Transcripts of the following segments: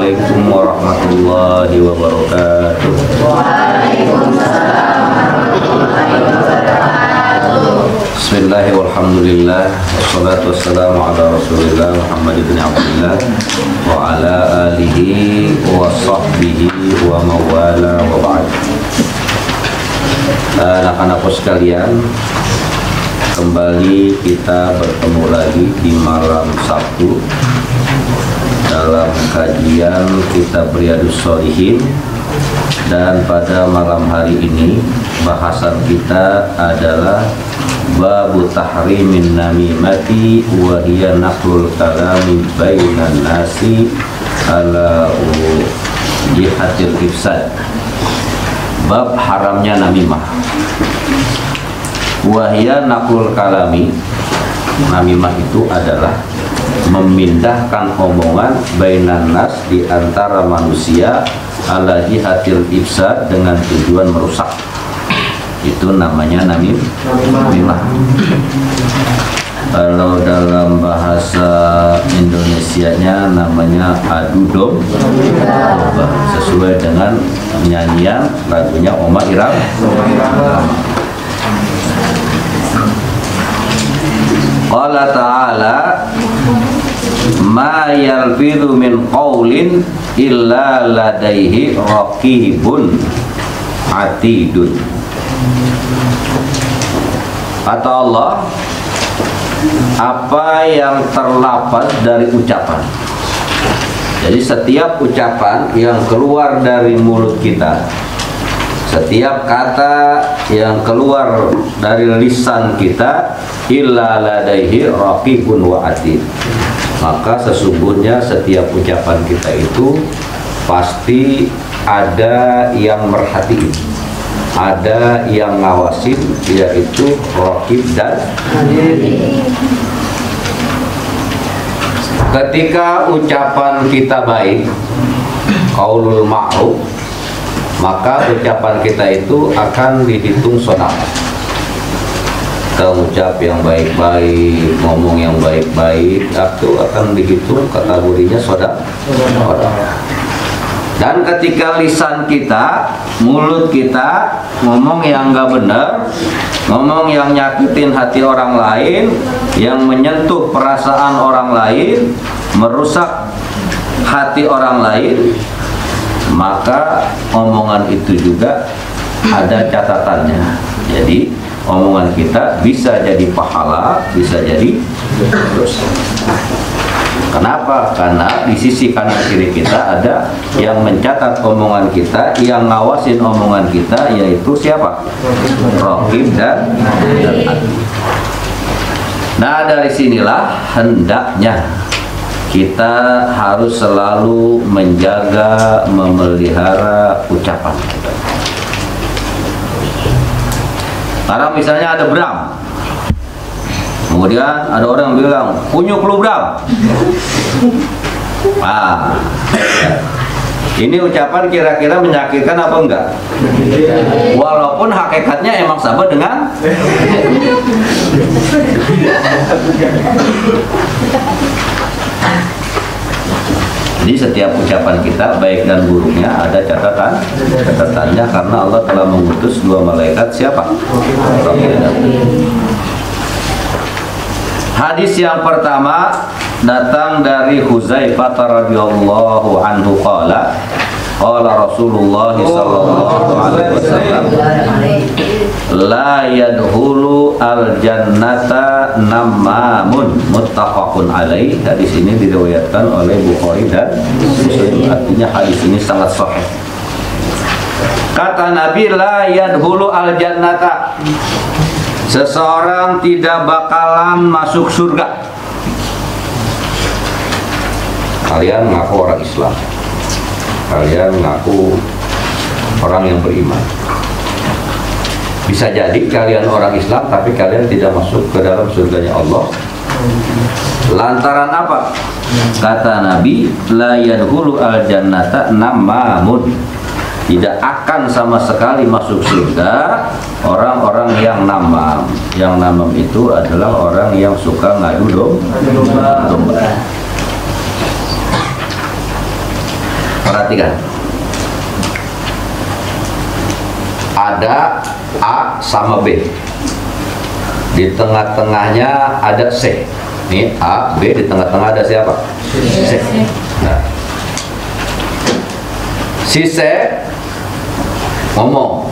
Assalamualaikum warahmatullahi wabarakatuh. Waalaikumsalam warahmatullahi wabarakatuh. Bismillahirrahmanirrahim. Walhamdulillah. Wassalatu wassalamu ala Rasulillah Muhammad ibn Abdullah wa ala alihi wa sahbihi wa mawala wa ba'd. Anak-anakku sekalian, kembali kita bertemu lagi di malam Sabtu dalam kajian kitab Riyadhus Shalihin. Dan pada malam hari ini bahasan kita adalah babu tahrimin namimati wa hiya naqlul kalami bainan nasi ala jihatil ifsad. Bab haramnya namimah. Wa hiya naqlul kalami. Namimah itu adalah memindahkan omongan bainan nas, di antara manusia, ala jihatil ifsad, dengan tujuan merusak. Itu namanya namimah. Kalau dalam bahasa Indonesianya namanya adu domba, sesuai dengan nyanyian lagunya Oma Irama. Qala ta'ala ma yalfidhu min qawlin illa ladaihi raqibun atidun. Kata Allah, apa yang terlafaz dari ucapan. Jadi setiap ucapan yang keluar dari mulut kita, setiap kata yang keluar dari lisan kita, illa ladaihi raqibun wa atid, maka sesungguhnya setiap ucapan kita itu pasti ada yang merhatiin, ada yang ngawasin, yaitu raqib dan atid. Ketika ucapan kita baik, qaulul ma'ruf, maka ucapan kita itu akan dihitung shadaqah. Kita ucap yang baik-baik, ngomong yang baik-baik, itu akan dihitung kategorinya shadaqah. Dan ketika lisan kita, mulut kita ngomong yang nggak benar, ngomong yang nyakitin hati orang lain, yang menyentuh perasaan orang lain, merusak hati orang lain, maka omongan itu juga ada catatannya. Jadi omongan kita bisa jadi pahala, bisa jadi dosa. Kenapa? Karena di sisi kanan kiri kita ada yang mencatat omongan kita, yang ngawasin omongan kita, yaitu siapa? Raqib dan atid. Nah, dari sinilah hendaknya kita harus selalu menjaga, memelihara ucapan. Karena misalnya ada Bram, kemudian ada orang bilang, kunyuk lu Bram. Ini ucapan kira-kira menyakitkan apa enggak? Walaupun hakikatnya emang sama dengan Jadi setiap ucapan kita, baik dan buruknya, ada catatannya, karena Allah telah mengutus dua malaikat. Siapa? Hadis yang pertama datang dari Huzaifah radhiyallahu anhu qala, qala Rasulullah sallallahu alaihi wasallam, la yadkhulu al-jannata nammamun, muttafaqun alaih. Hadis ini diriwayatkan oleh Bukhari dan Muslim. Artinya hadis ini sangat sahih. Kata Nabi, la yadkhulu al-jannata, seseorang tidak bakalan masuk surga. Kalian ngaku orang Islam, kalian ngaku orang yang beriman. Bisa jadi kalian orang Islam, tapi kalian tidak masuk ke dalam surganya Allah. Lantaran apa? Kata Nabi, la yadkhulu al-jannata nammamun, tidak akan sama sekali masuk surga orang-orang yang namam. Yang namam itu adalah orang yang suka ngadu domba. Perhatikan. Ada A sama B. Di tengah-tengahnya ada C. Ini A, B, di tengah-tengah ada siapa? C. Nah, si C ngomong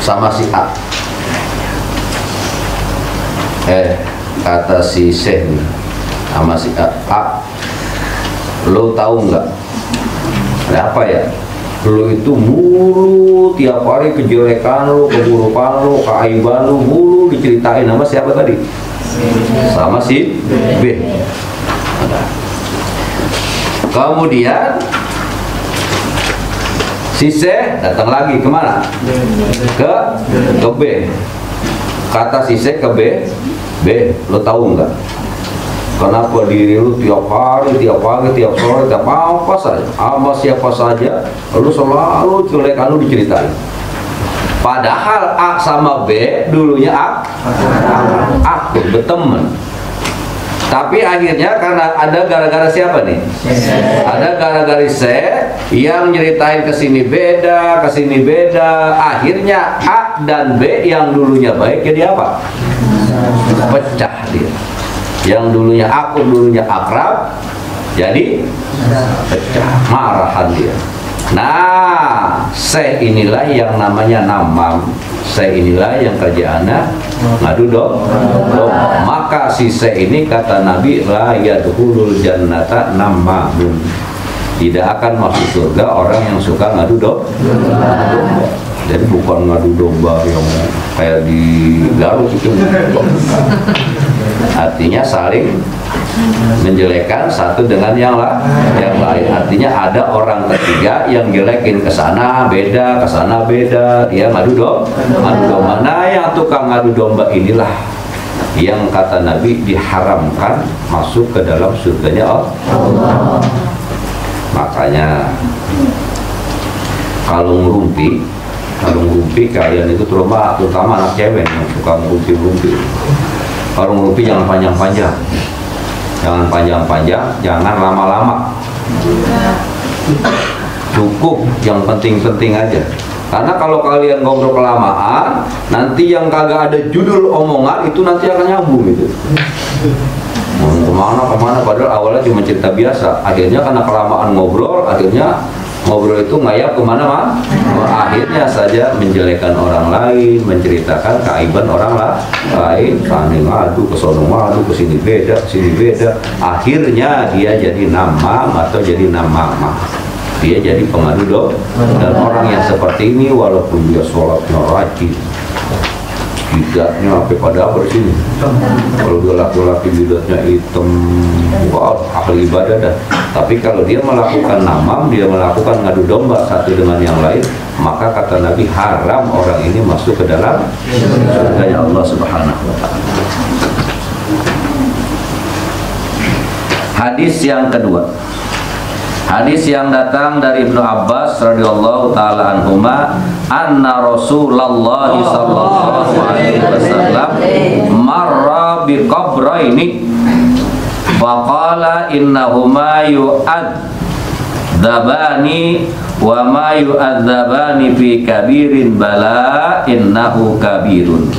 sama si A. Kata si C nih sama si A, lo tahu nggak? Ada apa ya? Lo itu mulu tiap hari kejelekan lo, keburukan lo, keaiban lo mulu diceritain sama siapa tadi? Sama si B. Kemudian si C datang lagi kemana? Ke B. Kata si C ke B, lo tahu nggak? Kenapa diri lu tiap hari, tiap pagi, tiap sore, tiap apa saja, sama siapa saja, lu selalu kejelekan lu diceritain. Padahal A sama B dulunya aku berteman. Tapi akhirnya karena ada gara-gara siapa nih? Ada gara-gara C yang nyeritain kesini beda, kesini beda. Akhirnya A dan B yang dulunya baik jadi apa? Pecah dia. Yang dulunya akur, dulunya akrab, jadi pecah, marahan dia. Nah, C inilah yang namanya namam. C inilah yang kerjaannya ngadu domba. Maka si C ini kata Nabi, la yadkhulul jannata namamun. Tidak akan masuk surga orang yang suka ngadu domba. Jadi bukan ngadu domba yang kayak di Garut itu. Artinya saling menjelekkan satu dengan yang lain. Artinya ada orang ketiga yang jelekin ke sana beda, ke sana beda. Dia ngadu domba. Nah, yang tukang ngadu domba inilah yang kata Nabi diharamkan masuk ke dalam surganya Allah. Makanya kalau ngerumpi kalian itu terutama anak cewek yang suka ngerumpi. Kalau ngerumpi jangan panjang-panjang, jangan lama-lama, cukup yang penting-penting aja. Karena kalau kalian ngobrol kelamaan, nanti yang kagak ada judul omongan itu nanti akan nyambung gitu. Kemana, padahal awalnya cuma cerita biasa. Akhirnya karena kelamaan ngobrol, ngobrol itu ngayap kemana-mana. Akhirnya saja menjelekan orang lain, menceritakan keaiban orang lain, saling ngadu, kesono ngadu, kesini beda. Akhirnya dia jadi namam atau jadi namamah. Dia jadi pengadu domba. Dan orang yang seperti ini walaupun dia sholatnya rajin, bidatnya sampai pada apa sini. Kalau dia laki-laki bidatnya hitam, wah, ahli ibadah dah. Tapi kalau dia melakukan namam, dia melakukan ngadu domba satu dengan yang lain, maka kata Nabi haram orang ini masuk ke dalam surga Allah Subhanahu wa taala. Hadis yang kedua. Hadis yang datang dari Ibnu Abbas radhiyallahu taala anhuma, anna Rasulullah sallallahu alaihi wasallam marra bi qabraini faqala innahuma yu'adzabani wa ma yu'adzabani fi kabirin bala innahu kabirun.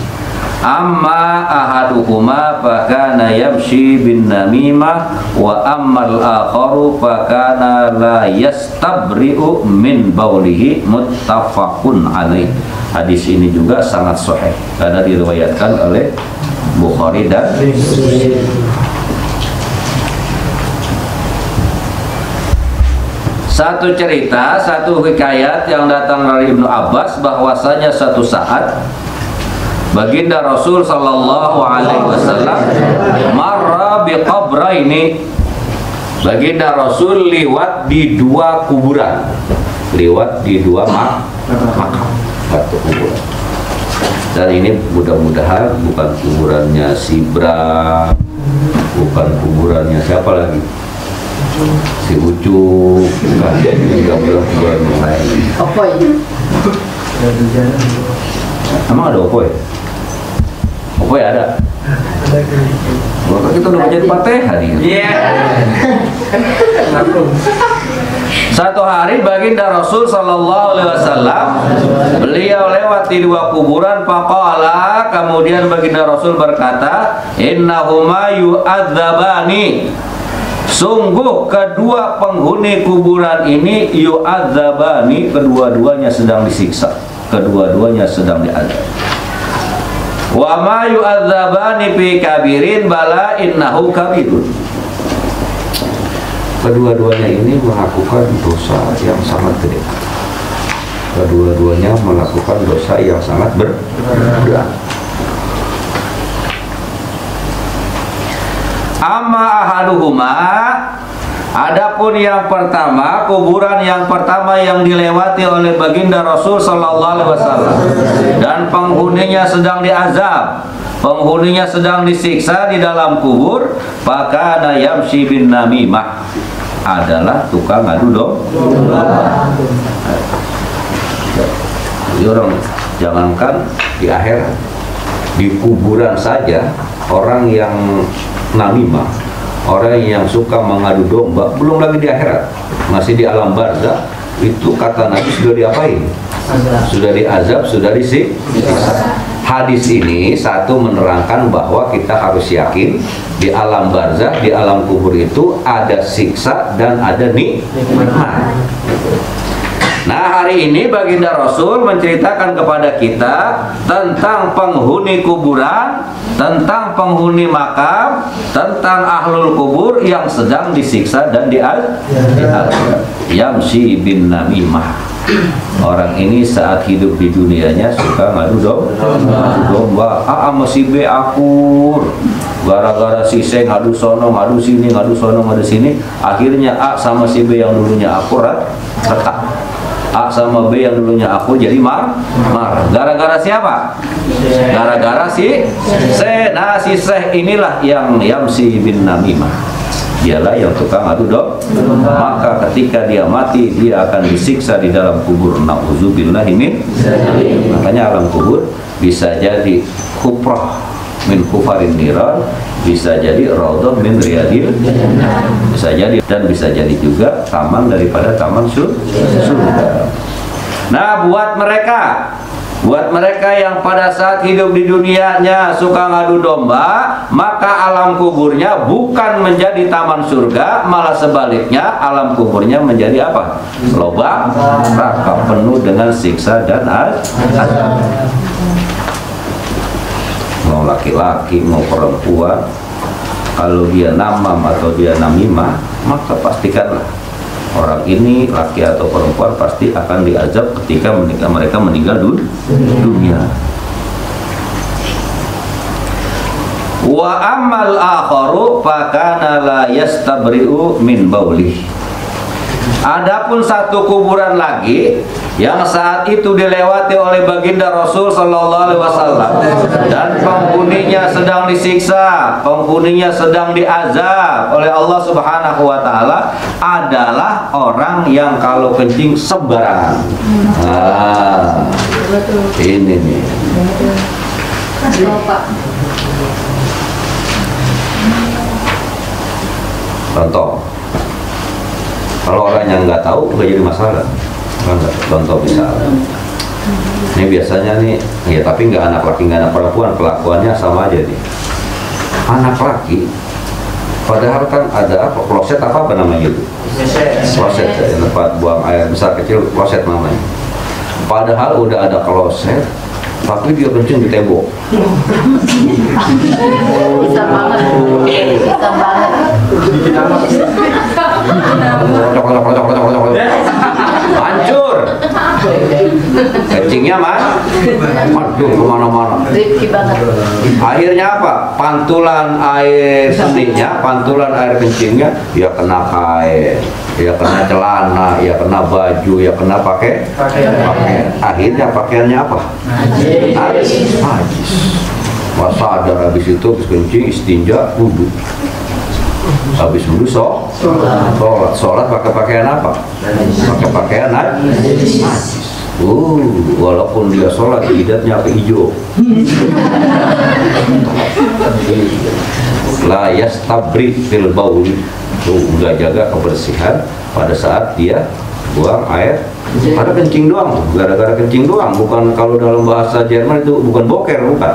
Amma ahaduhuma fakana yamshi bin namimah wa ammal akharu fakana la yastabri'u min baulihi, muttafaqun alaih. Hadis ini juga sangat sahih karena diriwayatkan oleh Bukhari dan Muslim. Satu cerita, satu hikayat yang datang dari Ibnu Abbas bahwasanya suatu saat Baginda Rasul sallallahu alaihi wasallam marra bi qabraini. Baginda Rasul lewat di dua kuburan. Lewat di dua makam. Satu kuburan. Dan ini mudah-mudahan bukan kuburannya si Bra, bukan kuburannya siapa lagi? Si Ucup, bukan. Juga kuburan yang lain. Apa ini? Emang ada Opoy? Opoy ada? Bapak kita udah baca di Fatihah nih. Iya. Satu hari baginda Rasul sallallahu alaihi wasallam beliau lewat di dua kuburan, faqala, kemudian baginda Rasul berkata, innahuma yu'adzabani, sungguh kedua penghuni kuburan ini yu'adzabani, kedua-duanya sedang disiksa, kedua-duanya sedang diazab. Wa ma yu'adzabani fi kabirin bala innahu kabirun, kedua-duanya ini melakukan dosa yang sangat gede. Kedua-duanya melakukan dosa yang sangat berat. Amma ahaduhuma, adapun yang pertama, kuburan yang pertama yang dilewati oleh baginda Rasul sallallahu alaihi wasallam dan penghuninya sedang diazab, penghuninya sedang disiksa di dalam kubur, fakana yamshi bin namimah, adalah tukang adu domba. Jadi orang jangankan di akhirat, di kuburan saja orang yang namimah, orang yang suka mengadu domba, belum lagi di akhirat, masih di alam barzakh, itu kata Nabi sudah diapain? Sudah diazab, sudah disiksa. Hadis ini satu menerangkan bahwa kita harus yakin di alam barzakh, di alam kubur itu ada siksa dan ada nikmat. Nah, hari ini baginda Rasul menceritakan kepada kita tentang penghuni kuburan, tentang penghuni makam, tentang ahlul kubur yang sedang disiksa dan diazab. Yamshi bin namimah, orang ini saat hidup di dunianya suka ngadu domba. Sama si B akur, gara-gara si C ngadu sono, ngadu sini, ngadu sono, ngadu sini. Akhirnya A sama si B yang dulunya akur retak. A sama B yang dulunya aku jadi marah. Gara-gara siapa? Gara-gara si C. Nah, si C inilah yang Yamshi bin namimah, dialah yang tukang adu domba. Maka ketika dia mati, dia akan disiksa di dalam kubur. Na'udzubillahi min. Makanya alam kubur bisa jadi kufrah min kufarin niran, bisa jadi raudhah min riyadil, bisa jadi, dan bisa jadi juga taman daripada taman surga. Nah, buat mereka yang pada saat hidup di dunianya suka ngadu domba, maka alam kuburnya bukan menjadi taman surga, malah sebaliknya alam kuburnya menjadi apa? Lobang neraka penuh dengan siksa dan azab. Mau laki-laki mau perempuan, kalau dia namam atau dia namimah, maka pastikanlah orang ini laki atau perempuan pasti akan diazab ketika mereka meninggal dunia. Wa ammal akharu fakana la yastabri'u min baulih. Adapun satu kuburan lagi yang saat itu dilewati oleh baginda Rasul sallallahu alaihi wasallam dan penghuninya sedang disiksa, penghuninya sedang diazab oleh Allah Subhanahu wa taala, adalah orang yang kalau kencing sembarangan. Nah, ini nih. Contoh, kalau orang yang nggak tahu nggak jadi masalah. Contoh misalnya, ini biasanya nih, ya tapi nggak anak laki nggak anak perempuan, kelakuannya sama aja nih. Anak laki, padahal kan ada apa? Kloset apa namanya itu? Kloset, ya, tempat buang air besar kecil, kloset namanya. Padahal udah ada kloset, tapi dia kencing di tembok. Bisa banget. Bisa banget. Hancur. Kencingnya aduh kemana-mana. Akhirnya apa? Pantulan air seninya, pantulan air kencingnya, ya kena kain, ya kena celana, ya kena baju, ya kena pakaian. Akhirnya pakaiannya apa? Najis. Wah, sadar habis itu, habis kencing, istinja, wudhu. Habis wudhu sholat pakai pakaian apa? Pakai pakaian najis. Walaupun dia sholat jidatnya ke hijau. La yastabri fil bauli, Tuh udah jaga kebersihan pada saat dia buang air. Pada kencing doang, gara-gara kencing doang, bukan kalau dalam bahasa Jerman itu bukan boker, bukan.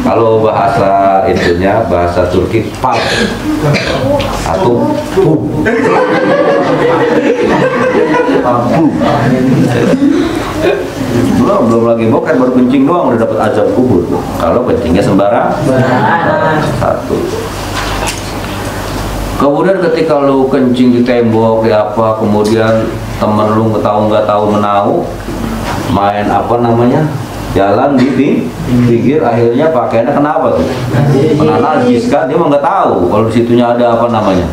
Kalau bahasa itunya, bahasa Turki pap atau pub. Belum lagi boker, baru kencing doang udah dapat azab kubur. Kalau kencingnya sembarang. Satu. Kemudian ketika lu kencing di tembok, di apa, kemudian temen lu nggak tahu menau, main apa namanya, jalan di pinggir, akhirnya pakaiannya kenapa tuh? Kena najis kan? Dia mah nggak tahu kalau di situnya ada apa namanya,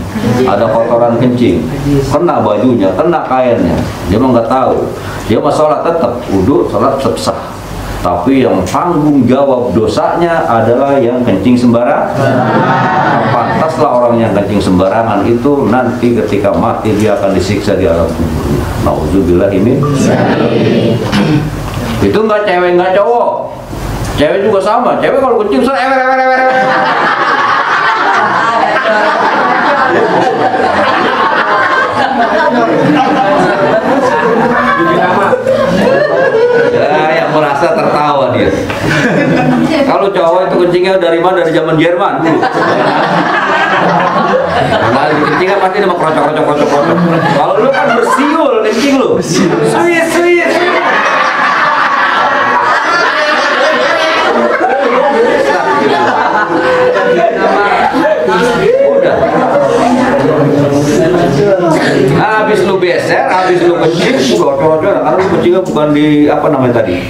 ada kotoran kencing, kena bajunya, kena kainnya, dia mah nggak tahu. Dia mah sholat tetap, wudu, sholat tetap sah. Tapi yang tanggung jawab dosanya adalah yang kencing sembarangan. Pantaslah orang yang kencing sembarangan itu nanti ketika mati dia akan disiksa di alam kubur. Nauzubillah min. Itu nggak cewek nggak cowok. Cewek juga sama. Cewek kalau kencing ya, yang merasa tertawa dia. Kalau cowok itu kencingnya dari mana? Dari zaman Jerman. Nah, kencingnya pasti dia mau krocok. Kalau lu kan bersiul kencing lu. Suit. Udah. Nah, habis lu beser, habis lu kencing, karena lu kencingnya bukan di apa namanya tadi?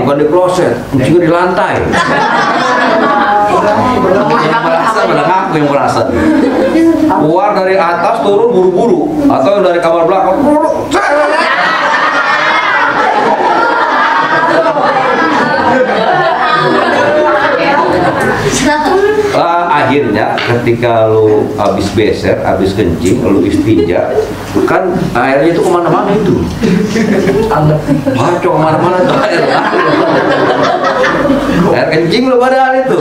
Bukan di kloset, kencingnya di lantai. Yang merasa, aku yang merasa. Keluar dari atas, turun buru-buru, atau yang dari kamar belakang, akhirnya ketika lu habis beser, habis kencing, lu istinja, kan airnya itu kemana-mana itu, bacok kemana-mana tuh air kencing lu padahal itu.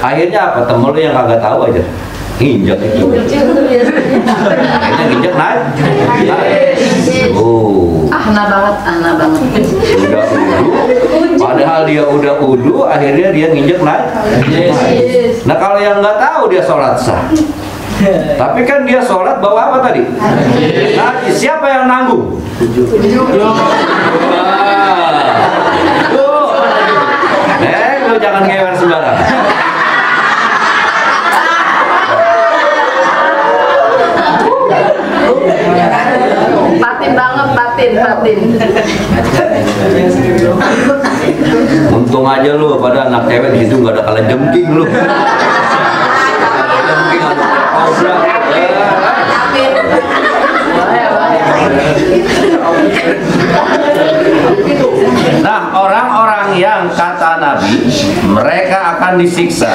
Akhirnya apa? Temen lu yang kagak tahu aja nginjak itu, akhirnya nginjak naik. Ana banget. Udah udu, padahal dia udah udu, akhirnya dia nginjek naik. Nah kalau yang nggak tahu dia sholat sah, tapi kan dia sholat bawa apa tadi? Najis. Siapa yang nanggung? Lu jangan ngewer sembarangan. Batin. Untung aja lu pada anak cewek di situ nggak ada kala jengking lu. Nah, orang-orang yang kata Nabi mereka akan disiksa,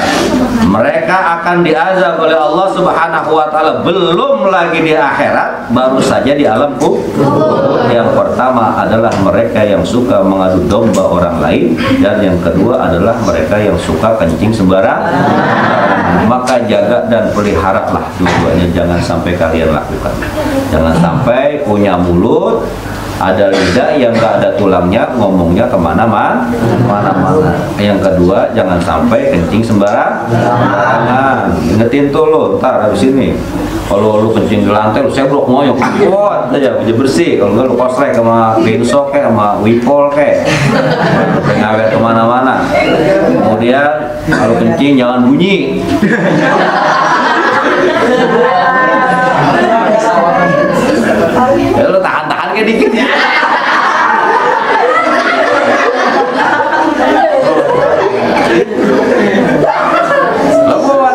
mereka akan diazab oleh Allah Subhanahu wa Ta'ala, belum lagi di akhirat, baru saja di alam kubur. Yang pertama adalah mereka yang suka mengadu domba orang lain, dan yang kedua adalah mereka yang suka kencing sembarangan. Maka jaga dan peliharalah dua-duanya, jangan sampai kalian lakukan. Jangan sampai punya mulut, ada lidah yang gak ada tulangnya, ngomongnya kemana-mana. Yang kedua, jangan sampai kencing sembarangan. Ingetin tuh lo, ntar habis ini kalau lu kencing di lantai, lu sebrok ngoyok, kuat aja, bisa bersih. Kalau enggak lu kosrek sama Winso kayak, sama Wipol kayak, ngawet kemana-mana. Kemudian kalau kencing jangan bunyi. Ya lu tahan-tahan kayak dikit ya.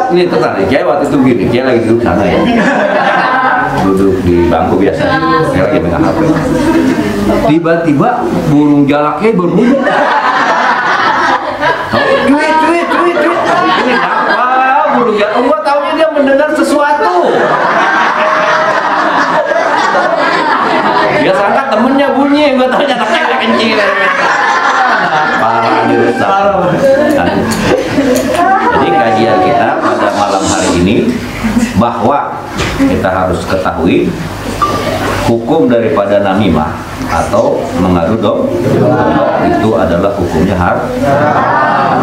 Ini tertarik, kayak waktu itu gini, dia lagi duduk sana ya, duduk di bangku biasa, dia lagi megang HP. Tiba-tiba burung jalaknya berbunyi. Cuit. Ini apa burung jalak? Gua taunya dia mendengar sesuatu. Dia sangka temennya bunyi, gua taunya anaknya kencing. Parah nih, bahwa kita harus ketahui hukum daripada namimah atau mengadu domba itu adalah hukumnya haram.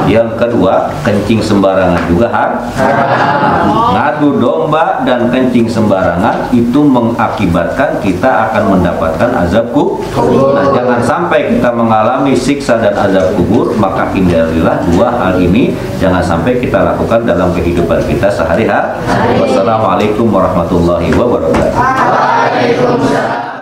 Yang kedua, kencing sembarangan juga haram. Ngadu domba dan kencing sembarangan itu mengakibatkan kita akan mendapatkan azab kubur. Nah, jangan sampai kita mengalami siksa dan azab kubur, maka hindarilah dua hal ini, jangan sampai kita lakukan dalam kehidupan kita sehari-hari. Wassalamualaikum warahmatullahi wabarakatuh. Waalaikumsalam.